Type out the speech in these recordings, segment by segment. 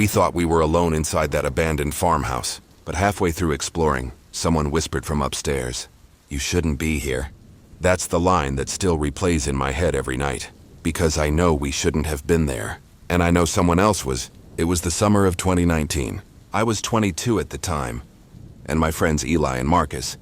We thought we were alone inside that abandoned farmhouse, but halfway through exploring, someone whispered from upstairs, "You shouldn't be here." That's the line that still replays in my head every night, because I know we shouldn't have been there. And I know someone else was. It was the summer of 2019. I was 22 at the time, and my friends Eli and Marcus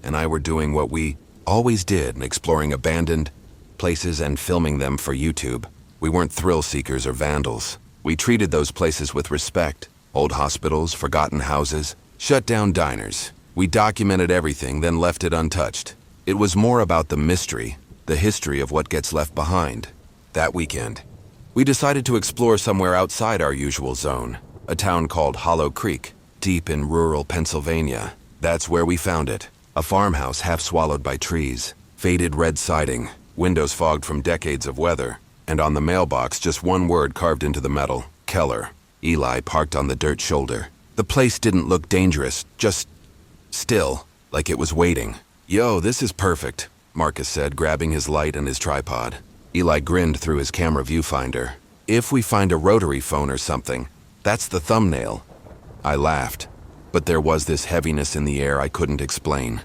and I were doing what we always did, exploring abandoned places and filming them for YouTube. We weren't thrill seekers or vandals. We treated those places with respect. Old hospitals, forgotten houses, shut down diners. We documented everything, then left it untouched. It was more about the mystery, the history of what gets left behind. That weekend, we decided to explore somewhere outside our usual zone, a town called Hollow Creek, deep in rural Pennsylvania. That's where we found it. A farmhouse half swallowed by trees, faded red siding, windows fogged from decades of weather, and on the mailbox just one word carved into the metal, Keller. Eli parked on the dirt shoulder. The place didn't look dangerous, just still, like it was waiting. "Yo, this is perfect," Marcus said, grabbing his light and his tripod. Eli grinned through his camera viewfinder. "If we find a rotary phone or something, that's the thumbnail." I laughed, but there was this heaviness in the air I couldn't explain.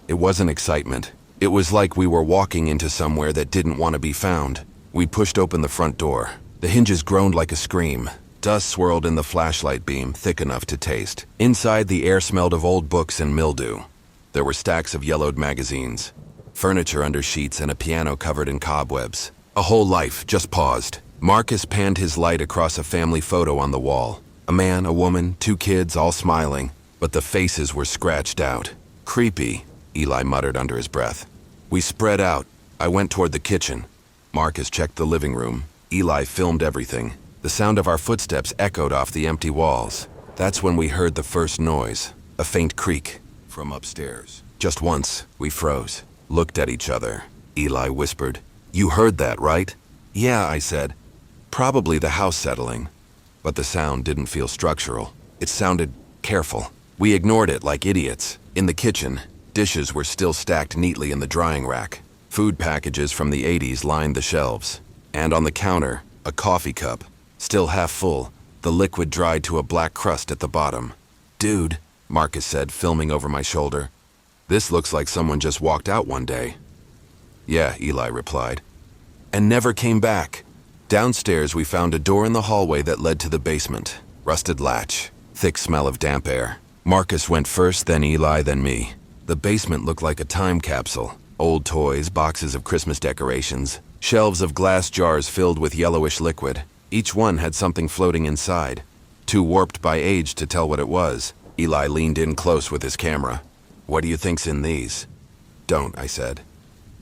It wasn't excitement. It was like we were walking into somewhere that didn't want to be found. We pushed open the front door. The hinges groaned like a scream. Dust swirled in the flashlight beam, thick enough to taste. Inside, the air smelled of old books and mildew. There were stacks of yellowed magazines, furniture under sheets, and a piano covered in cobwebs. A whole life just paused. Marcus panned his light across a family photo on the wall. A man, a woman, 2 kids, all smiling, but the faces were scratched out. "Creepy," Eli muttered under his breath. We spread out. I went toward the kitchen. Marcus checked the living room. Eli filmed everything. The sound of our footsteps echoed off the empty walls. That's when we heard the first noise, a faint creak from upstairs. Just once, we froze, looked at each other. Eli whispered, "You heard that, right?" "Yeah," I said. "Probably the house settling." But the sound didn't feel structural. It sounded careful. We ignored it like idiots. In the kitchen, dishes were still stacked neatly in the drying rack. Food packages from the 80s lined the shelves. And on the counter, a coffee cup, still half full, the liquid dried to a black crust at the bottom. "Dude," Marcus said, filming over my shoulder, "this looks like someone just walked out one day." "Yeah," Eli replied, "and never came back." Downstairs, we found a door in the hallway that led to the basement. Rusted latch, thick smell of damp air. Marcus went first, then Eli, then me. The basement looked like a time capsule. Old toys, boxes of Christmas decorations, shelves of glass jars filled with yellowish liquid. Each one had something floating inside. Too warped by age to tell what it was. Eli leaned in close with his camera. "What do you think's in these?" "Don't," I said.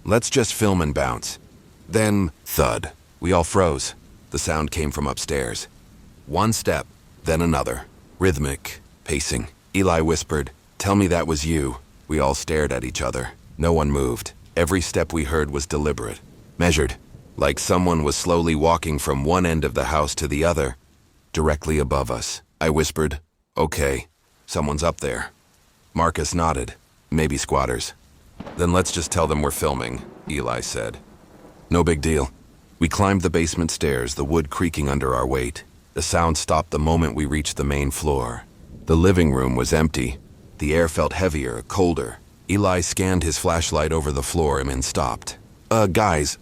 "Let's just film and bounce." Then, thud. We all froze. The sound came from upstairs. One step, then another. Rhythmic, pacing. Eli whispered, "Tell me that was you." We all stared at each other. No one moved. Every step we heard was deliberate, measured, like someone was slowly walking from one end of the house to the other, directly above us. I whispered, "Okay, someone's up there." Marcus nodded. "Maybe squatters." "Then let's just tell them we're filming," Eli said. "No big deal." We climbed the basement stairs, the wood creaking under our weight. The sound stopped the moment we reached the main floor. The living room was empty. The air felt heavier, colder. Eli scanned his flashlight over the floor and then stopped. Guys,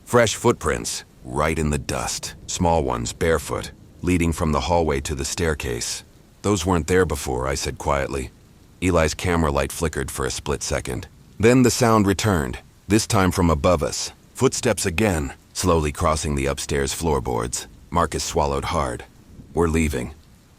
fresh footprints, right in the dust. Small ones, barefoot, leading from the hallway to the staircase. Those weren't there before," I said quietly. Eli's camera light flickered for a split second. Then the sound returned, this time from above us. Footsteps again, slowly crossing the upstairs floorboards. Marcus swallowed hard. "We're leaving."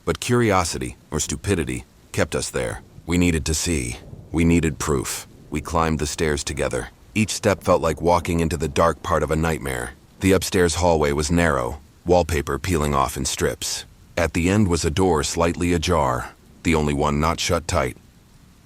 But curiosity, or stupidity, kept us there. We needed to see. We needed proof. We climbed the stairs together. Each step felt like walking into the dark part of a nightmare. The upstairs hallway was narrow, wallpaper peeling off in strips. At the end was a door slightly ajar, the only one not shut tight.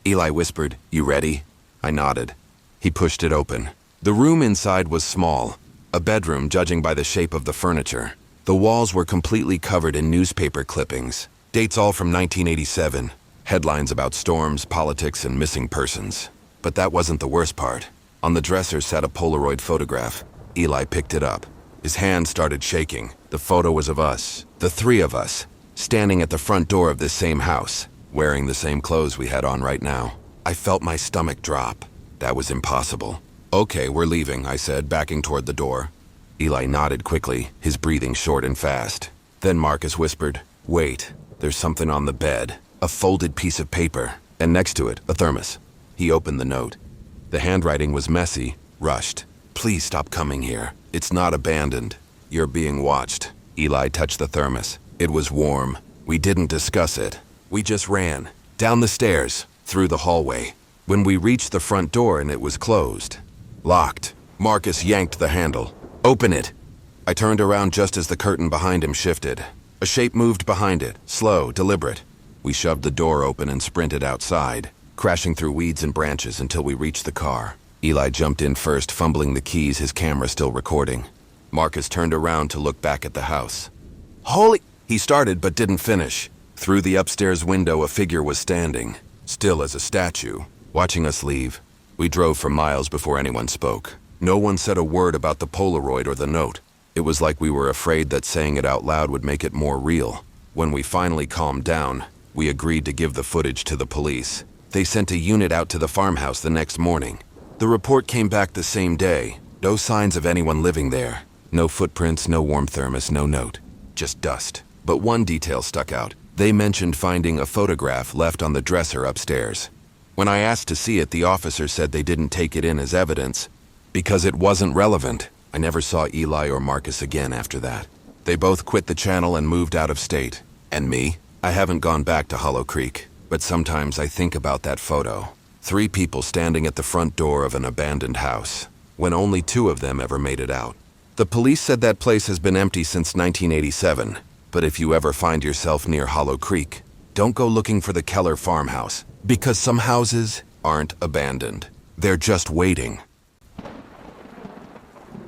Eli whispered, "You ready?" I nodded. He pushed it open. The room inside was small, a bedroom judging by the shape of the furniture. The walls were completely covered in newspaper clippings, dates all from 1987, headlines about storms, politics, and missing persons. But that wasn't the worst part. On the dresser sat a Polaroid photograph. Eli picked it up. His hand started shaking. The photo was of us, the 3 of us, standing at the front door of this same house, wearing the same clothes we had on right now. I felt my stomach drop. That was impossible. "Okay, we're leaving," I said, backing toward the door. Eli nodded quickly, his breathing short and fast. Then Marcus whispered, "Wait, there's something on the bed. A folded piece of paper, and next to it, a thermos." He opened the note. The handwriting was messy, rushed. "Please stop coming here. It's not abandoned. You're being watched." Eli touched the thermos. It was warm. We didn't discuss it. We just ran. Down the stairs, through the hallway. When we reached the front door and it was closed. Locked. Marcus yanked the handle. "Open it." I turned around just as the curtain behind him shifted. A shape moved behind it, slow, deliberate. We shoved the door open and sprinted outside, crashing through weeds and branches until we reached the car. Eli jumped in first, fumbling the keys, his camera still recording. Marcus turned around to look back at the house. "Holy—" He started but didn't finish. Through the upstairs window, a figure was standing, still as a statue, watching us leave. We drove for miles before anyone spoke. No one said a word about the Polaroid or the note. It was like we were afraid that saying it out loud would make it more real. When we finally calmed down, we agreed to give the footage to the police. They sent a unit out to the farmhouse the next morning. The report came back the same day. No signs of anyone living there. No footprints, no warm thermos, no note. Just dust. But one detail stuck out. They mentioned finding a photograph left on the dresser upstairs. When I asked to see it, the officer said they didn't take it in as evidence because it wasn't relevant. I never saw Eli or Marcus again after that. They both quit the channel and moved out of state. And me? I haven't gone back to Hollow Creek, but sometimes I think about that photo. 3 people standing at the front door of an abandoned house, when only 2 of them ever made it out. The police said that place has been empty since 1987, but if you ever find yourself near Hollow Creek, don't go looking for the Keller farmhouse, because some houses aren't abandoned. They're just waiting.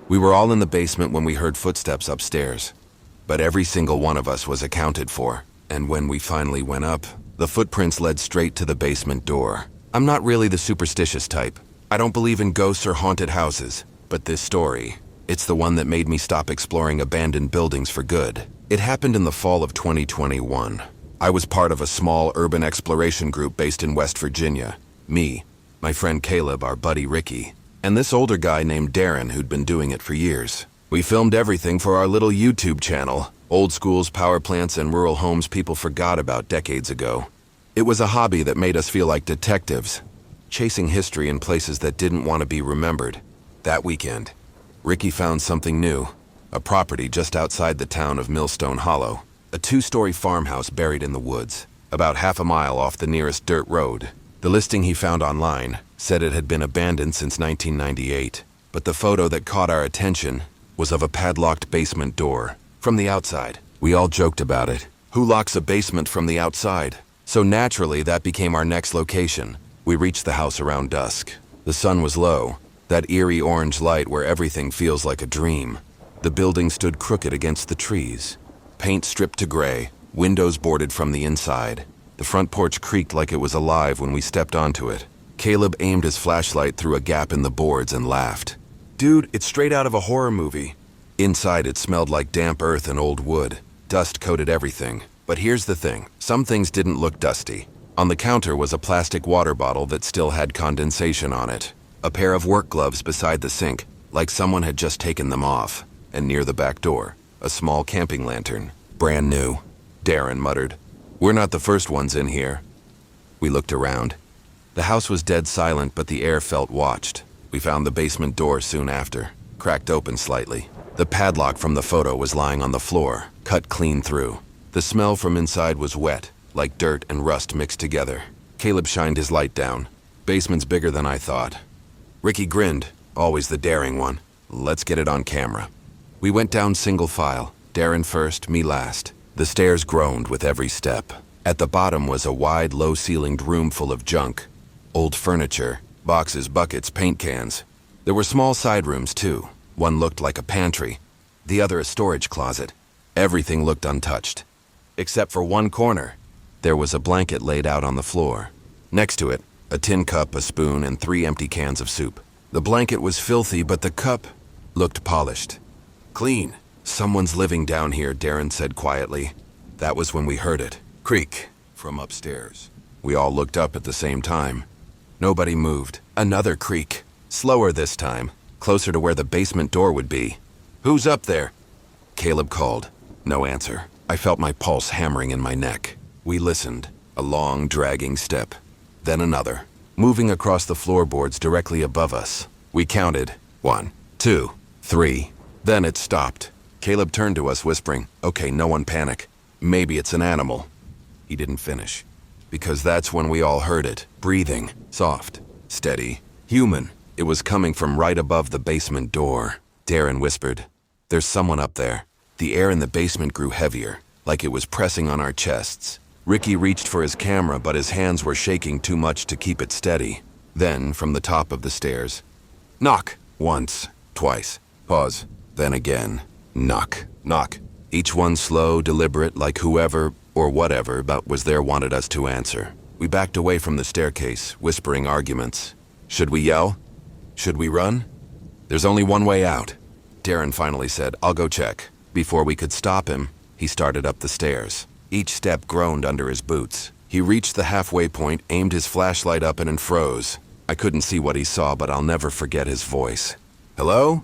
We were all in the basement when we heard footsteps upstairs, but every single one of us was accounted for, and when we finally went up, the footprints led straight to the basement door. I'm not really the superstitious type. I don't believe in ghosts or haunted houses, but this story, it's the one that made me stop exploring abandoned buildings for good. It happened in the fall of 2021. I was part of a small urban exploration group based in West Virginia. Me, my friend Caleb, our buddy Ricky, and this older guy named Darren who'd been doing it for years. We filmed everything for our little YouTube channel, old schools, power plants, and rural homes people forgot about decades ago. It was a hobby that made us feel like detectives, chasing history in places that didn't want to be remembered. That weekend, Ricky found something new, a property just outside the town of Millstone Hollow, a 2-story farmhouse buried in the woods, about half a mile off the nearest dirt road. The listing he found online said it had been abandoned since 1998, but the photo that caught our attention was of a padlocked basement door. From the outside, we all joked about it. Who locks a basement from the outside? So naturally, that became our next location. We reached the house around dusk. The sun was low, that eerie orange light where everything feels like a dream. The building stood crooked against the trees, paint stripped to gray, windows boarded from the inside. The front porch creaked like it was alive when we stepped onto it. Caleb aimed his flashlight through a gap in the boards and laughed. "Dude, it's straight out of a horror movie." Inside, it smelled like damp earth and old wood. Dust coated everything. But here's the thing. Some things didn't look dusty. On the counter was a plastic water bottle that still had condensation on it. A pair of work gloves beside the sink, like someone had just taken them off. And near the back door, a small camping lantern. Brand new. Darren muttered, "We're not the first ones in here." We looked around. The house was dead silent, but the air felt watched. We found the basement door soon after, cracked open slightly. The padlock from the photo was lying on the floor, cut clean through. The smell from inside was wet, like dirt and rust mixed together. Caleb shined his light down. "Basement's bigger than I thought." Ricky grinned, always the daring one. "Let's get it on camera." We went down single file, Darren first, me last. The stairs groaned with every step. At the bottom was a wide, low-ceilinged room full of junk. Old furniture, boxes, buckets, paint cans. There were small side rooms, too. One looked like a pantry, the other a storage closet. Everything looked untouched. Except for one corner. There was a blanket laid out on the floor. Next to it, a tin cup, a spoon, and 3 empty cans of soup. The blanket was filthy, but the cup looked polished. "Clean. Someone's living down here," Darren said quietly. That was when we heard it. Creak. From upstairs. We all looked up at the same time. Nobody moved. Another creak. Slower this time. Closer to where the basement door would be. Who's up there? Caleb called. No answer. I felt my pulse hammering in my neck. We listened. A long, dragging step. Then another. Moving across the floorboards directly above us. We counted. 1, 2, 3. Then it stopped. Caleb turned to us, whispering, "Okay, no one panic. Maybe it's an animal." He didn't finish. Because that's when we all heard it. Breathing. Soft. Steady. Human. It was coming from right above the basement door. Darren whispered, "There's someone up there." The air in the basement grew heavier, like it was pressing on our chests. Ricky reached for his camera, but his hands were shaking too much to keep it steady. Then, from the top of the stairs, knock. Once, twice, pause, then again. Knock, knock. Each one slow, deliberate, like whoever or whatever but was there wanted us to answer. We backed away from the staircase, whispering arguments. Should we yell? Should we run? There's only one way out. Darren finally said, "I'll go check." Before we could stop him, he started up the stairs. Each step groaned under his boots. He reached the halfway point, aimed his flashlight up and froze. I couldn't see what he saw, but I'll never forget his voice. "Hello?"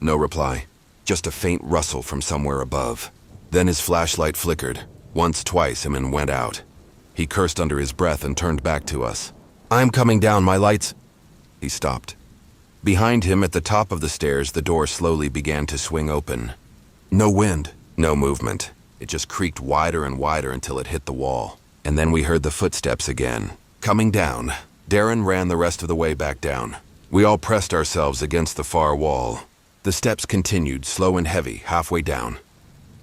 No reply. Just a faint rustle from somewhere above. Then his flashlight flickered. Once, twice, and then went out. He cursed under his breath and turned back to us. "I'm coming down, my lights." He stopped. Behind him, at the top of the stairs, the door slowly began to swing open. No wind, no movement. It just creaked wider and wider until it hit the wall. And then we heard the footsteps again. Coming down. Darren ran the rest of the way back down. We all pressed ourselves against the far wall. The steps continued, slow and heavy, halfway down.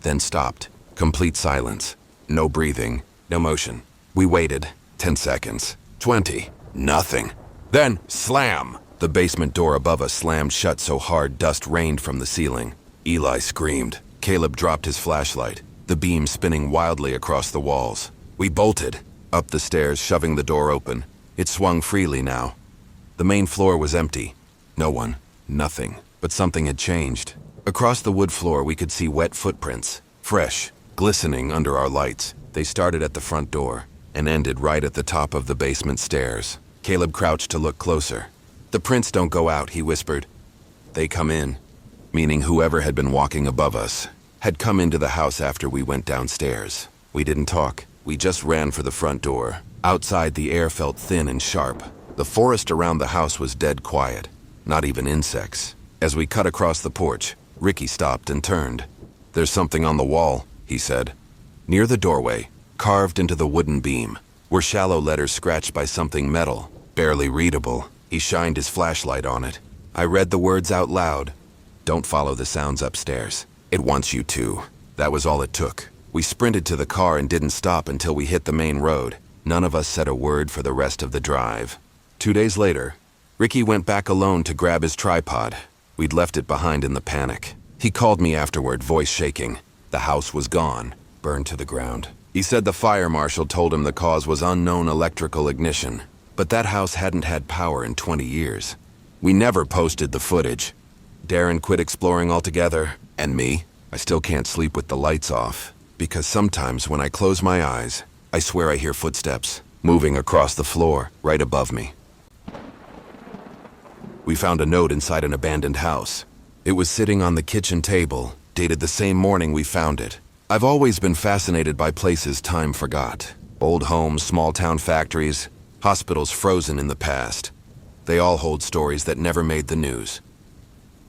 Then stopped. Complete silence. No breathing, no motion. We waited. 10 seconds. 20. Nothing. Then, slam! The basement door above us slammed shut so hard dust rained from the ceiling. Eli screamed. Caleb dropped his flashlight, the beam spinning wildly across the walls. We bolted. Up the stairs, shoving the door open. It swung freely now. The main floor was empty. No one. Nothing. But something had changed. Across the wood floor we could see wet footprints. Fresh. Glistening under our lights. They started at the front door and ended right at the top of the basement stairs. Caleb crouched to look closer. "The prints don't go out," he whispered. "They come in." Meaning whoever had been walking above us had come into the house after we went downstairs. We didn't talk. We just ran for the front door. Outside, the air felt thin and sharp. The forest around the house was dead quiet. Not even insects. As we cut across the porch, Ricky stopped and turned. "There's something on the wall," he said. Near the doorway, carved into the wooden beam, were shallow letters scratched by something metal, barely readable. He shined his flashlight on it. I read the words out loud. "Don't follow the sounds upstairs. It wants you to." That was all it took. We sprinted to the car and didn't stop until we hit the main road. None of us said a word for the rest of the drive. 2 days later, Ricky went back alone to grab his tripod. We'd left it behind in the panic. He called me afterward, voice shaking. The house was gone, burned to the ground. He said the fire marshal told him the cause was unknown electrical ignition. But that house hadn't had power in 20 years. We never posted the footage. Darren quit exploring altogether, and me, I still can't sleep with the lights off, because sometimes when I close my eyes, I swear I hear footsteps moving across the floor right above me. We found a note inside an abandoned house. It was sitting on the kitchen table, dated the same morning we found it. I've always been fascinated by places time forgot. Old homes, small-town factories, hospitals frozen in the past. They all hold stories that never made the news.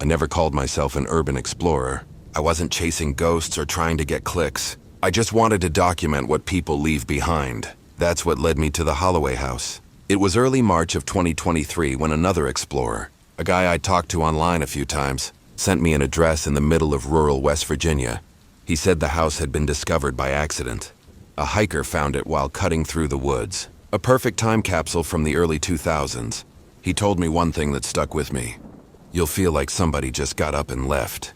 I never called myself an urban explorer. I wasn't chasing ghosts or trying to get clicks. I just wanted to document what people leave behind. That's what led me to the Holloway house. It was early March of 2023 when another explorer, a guy I talked to online a few times, sent me an address in the middle of rural West Virginia. He said the house had been discovered by accident. A hiker found it while cutting through the woods. A perfect time capsule from the early 2000s. He told me one thing that stuck with me. You'll feel like somebody just got up and left.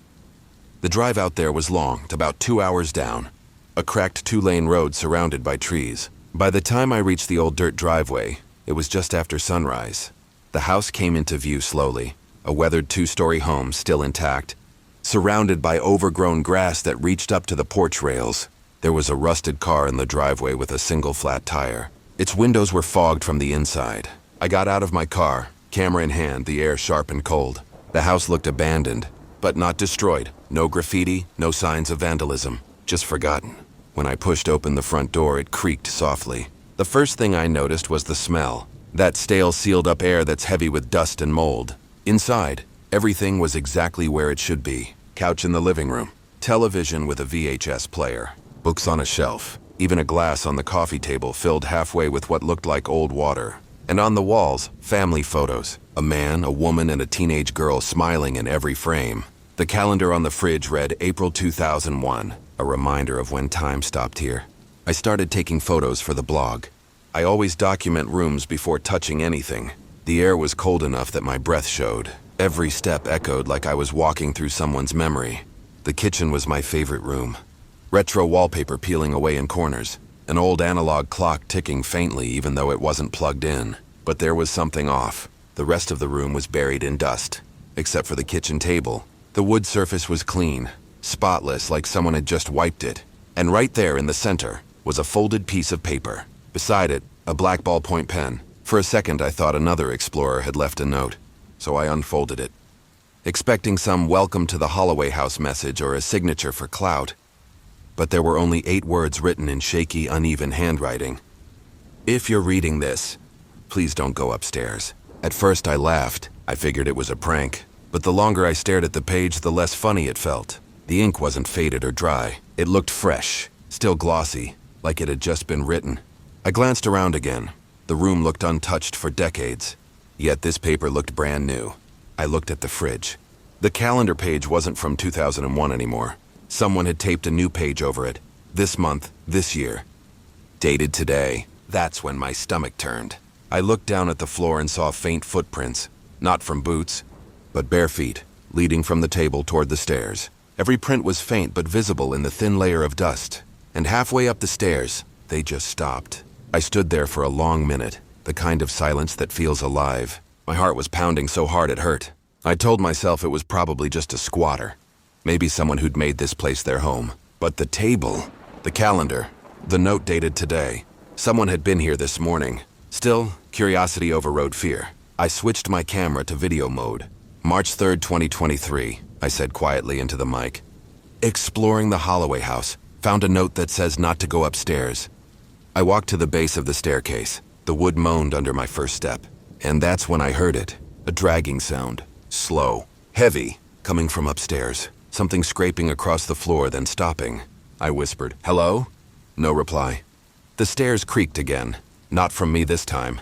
The drive out there was long, about 2 hours down. A cracked 2-lane road surrounded by trees. By the time I reached the old dirt driveway, it was just after sunrise. The house came into view slowly, a weathered 2-story home still intact, surrounded by overgrown grass that reached up to the porch rails. There was a rusted car in the driveway with a single flat tire. Its windows were fogged from the inside. I got out of my car, camera in hand, the air sharp and cold. The house looked abandoned, but not destroyed. No graffiti, no signs of vandalism, just forgotten. When I pushed open the front door, it creaked softly. The first thing I noticed was the smell. That stale, sealed-up air that's heavy with dust and mold. Inside, everything was exactly where it should be. Couch in the living room, television with a VHS player, books on a shelf, even a glass on the coffee table filled halfway with what looked like old water. And on the walls, family photos. A man, a woman, and a teenage girl smiling in every frame. The calendar on the fridge read April 2001, a reminder of when time stopped here. I started taking photos for the blog. I always document rooms before touching anything. The air was cold enough that my breath showed. Every step echoed like I was walking through someone's memory. The kitchen was my favorite room. Retro wallpaper peeling away in corners. An old analog clock ticking faintly even though it wasn't plugged in. But there was something off. The rest of the room was buried in dust. Except for the kitchen table. The wood surface was clean, spotless like someone had just wiped it. And right there in the center was a folded piece of paper. Beside it, a black ballpoint pen. For a second I thought another explorer had left a note, so I unfolded it, expecting some welcome to the Holloway House message or a signature for clout. But there were only 8 words written in shaky, uneven handwriting. If you're reading this, please don't go upstairs. At first I laughed. I figured it was a prank. But the longer I stared at the page, the less funny it felt. The ink wasn't faded or dry. It looked fresh, still glossy, like it had just been written. I glanced around again. The room looked untouched for decades. Yet this paper looked brand new. I looked at the fridge. The calendar page wasn't from 2001 anymore. Someone had taped a new page over it. This month, this year. Dated today. That's when my stomach turned. I looked down at the floor and saw faint footprints. Not from boots, but bare feet, leading from the table toward the stairs. Every print was faint but visible in the thin layer of dust. And halfway up the stairs, they just stopped. I stood there for a long minute, the kind of silence that feels alive. My heart was pounding so hard it hurt. I told myself it was probably just a squatter. Maybe someone who'd made this place their home. But the table, the calendar, the note dated today. Someone had been here this morning. Still, curiosity overrode fear. I switched my camera to video mode. March 3rd, 2023, I said quietly into the mic. Exploring the Holloway House. Found a note that says not to go upstairs. I walked to the base of the staircase. The wood moaned under my first step. And that's when I heard it. A dragging sound. Slow. Heavy. Coming from upstairs. Something scraping across the floor, then stopping. I whispered, "Hello?" No reply. The stairs creaked again. Not from me this time.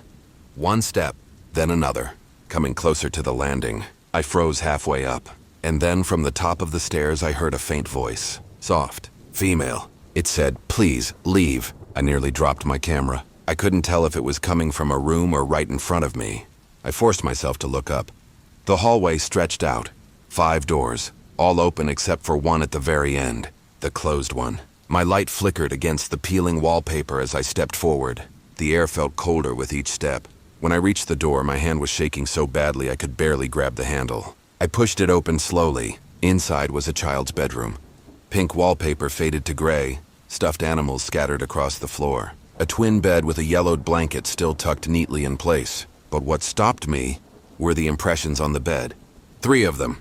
One step, then another. Coming closer to the landing. I froze halfway up. And then from the top of the stairs I heard a faint voice. Soft. Female. It said, "Please, leave." I nearly dropped my camera. I couldn't tell if it was coming from a room or right in front of me. I forced myself to look up. The hallway stretched out. 5 doors, all open except for one at the very end, the closed one. My light flickered against the peeling wallpaper as I stepped forward. The air felt colder with each step. When I reached the door, my hand was shaking so badly I could barely grab the handle. I pushed it open slowly. Inside was a child's bedroom. Pink wallpaper faded to gray, stuffed animals scattered across the floor. A twin bed with a yellowed blanket still tucked neatly in place. But what stopped me were the impressions on the bed. 3 of them,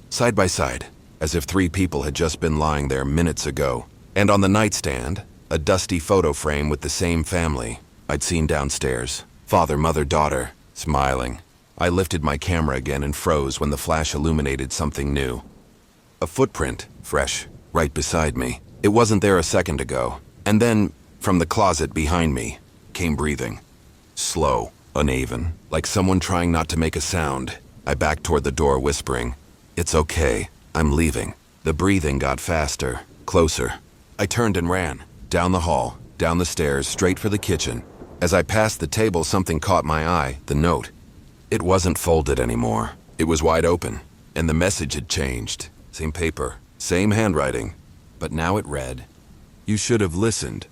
side by side, as if 3 people had just been lying there minutes ago. And on the nightstand, a dusty photo frame with the same family I'd seen downstairs. Father, mother, daughter, smiling. I lifted my camera again and froze when the flash illuminated something new. A footprint, fresh, right beside me. It wasn't there a second ago. And then, from the closet behind me, came breathing. Slow, uneven, like someone trying not to make a sound. I backed toward the door, whispering, "It's okay, I'm leaving." The breathing got faster, closer. I turned and ran, down the hall, down the stairs, straight for the kitchen. As I passed the table, something caught my eye, the note. It wasn't folded anymore. It was wide open, and the message had changed. Same paper, same handwriting, but now it read, "You should have listened."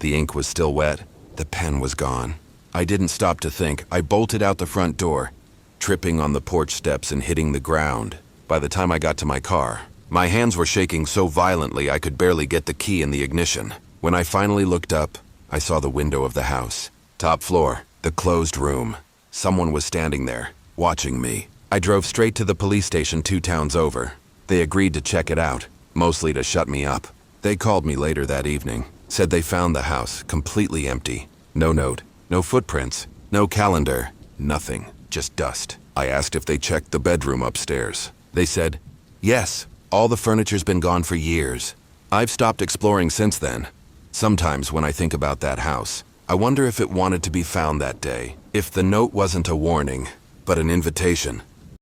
The ink was still wet. The pen was gone. I didn't stop to think. I bolted out the front door, tripping on the porch steps and hitting the ground. By the time I got to my car, My hands were shaking so violently I could barely get the key in the ignition. When I finally looked up, I saw the window of the house. Top floor, the closed room. Someone was standing there, watching me. I drove straight to the police station 2 towns over. They agreed to check it out, mostly to shut me up. They called me later that evening, said they found the house completely empty. No note, no footprints, no calendar, nothing, just dust. I asked if they checked the bedroom upstairs. They said, yes, all the furniture's been gone for years. I've stopped exploring since then. Sometimes when I think about that house, I wonder if it wanted to be found that day. If the note wasn't a warning, but an invitation.